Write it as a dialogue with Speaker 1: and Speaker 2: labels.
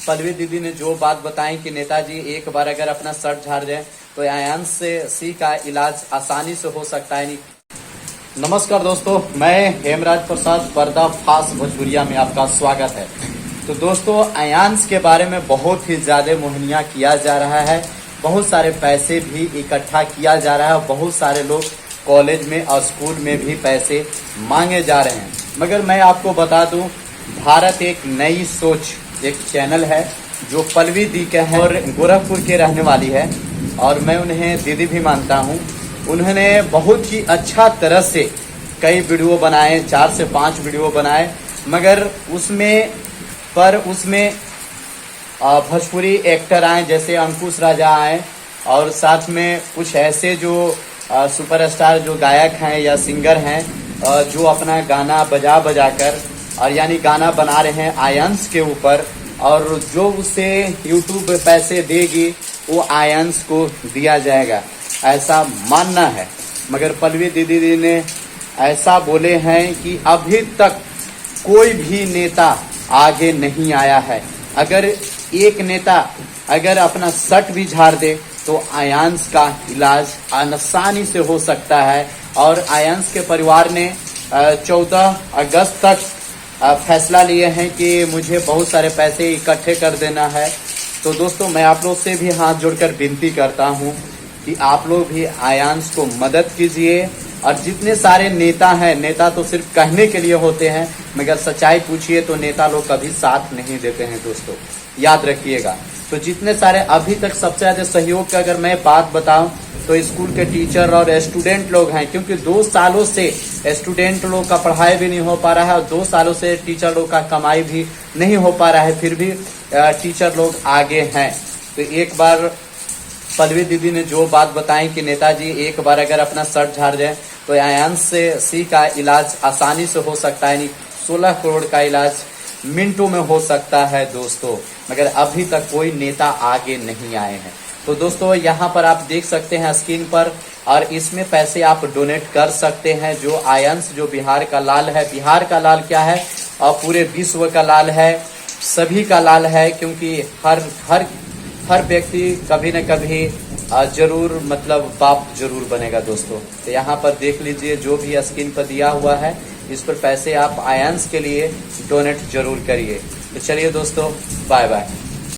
Speaker 1: पल्लवी दीदी ने जो बात बताई कि नेताजी एक बार अगर अपना शर्ट झाड़ दें तो आयांश से सी का इलाज आसानी से हो सकता है। नहीं। नमस्कार दोस्तों, मैं हेमराज प्रसाद पर्दाफाश भोजपुरिया में आपका स्वागत है। तो दोस्तों, आयांश के बारे में बहुत ही ज्यादा मुहैया किया जा रहा है, बहुत सारे पैसे भी इकट्ठा किया जा रहा है, बहुत सारे लोग कॉलेज में और स्कूल में भी पैसे मांगे जा रहे हैं। मगर मैं आपको बता दूं, भारत एक नई सोच एक चैनल है जो पल्लवी दी के हैं और गोरखपुर के रहने वाली है और मैं उन्हें दीदी भी मानता हूं। उन्होंने बहुत ही अच्छा तरह से कई वीडियो बनाए, 4 से 5 वीडियो बनाए, मगर उसमें भोजपुरी एक्टर आए जैसे अंकुश राजा आए और साथ में कुछ ऐसे जो सुपरस्टार जो गायक हैं या सिंगर हैं जो अपना गाना बजा कर और यानी गाना बना रहे हैं आयांश के ऊपर, और जो उसे यूट्यूब पे पैसे देगी वो आयांश को दिया जाएगा, ऐसा मानना है। मगर पल्लवी दीदी ने ऐसा बोले हैं कि अभी तक कोई भी नेता आगे नहीं आया है। अगर एक नेता अगर अपना शर्ट भी झाड़ दे तो आयांश का इलाज आसानी से हो सकता है। और आयांश के परिवार ने 14 अगस्त तक फैसला लिए हैं कि मुझे बहुत सारे पैसे इकट्ठे कर देना है। तो दोस्तों, मैं आप लोग से भी हाथ जोड़कर विनती करता हूं कि आप लोग भी आयांश को मदद कीजिए। और जितने सारे नेता हैं, नेता तो सिर्फ कहने के लिए होते हैं, मगर सच्चाई पूछिए तो नेता लोग कभी साथ नहीं देते हैं दोस्तों, याद रखिएगा। तो जितने सारे अभी तक सबसे ज्यादा सहयोग का अगर मैं बात बताऊं तो स्कूल के टीचर और स्टूडेंट लोग हैं, क्योंकि 2 सालों से स्टूडेंट लोग का पढ़ाई भी नहीं हो पा रहा है और 2 सालों से टीचर लोग का कमाई भी नहीं हो पा रहा है, फिर भी टीचर लोग आगे हैं। तो एक बार पल्लवी दीदी ने जो बात बताई कि नेताजी एक बार अगर अपना शर्ट झाड़ दें तो आयांश से सी का इलाज आसानी से हो सकता है। नहीं, 16 करोड़ का इलाज मिनटों में हो सकता है दोस्तों, मगर अभी तक कोई नेता आगे नहीं आए हैं। तो दोस्तों, यहाँ पर आप देख सकते हैं स्क्रीन पर, और इसमें पैसे आप डोनेट कर सकते हैं। जो आयांश जो बिहार का लाल है, बिहार का लाल क्या है और पूरे विश्व का लाल है, सभी का लाल है, क्योंकि हर व्यक्ति कभी न कभी जरूर बाप जरूर बनेगा दोस्तों। तो यहाँ पर देख लीजिए, जो भी स्क्रीन पर दिया हुआ है इस पर पैसे आप आयांश के लिए डोनेट जरूर करिए। तो चलिए दोस्तों, बाय बाय।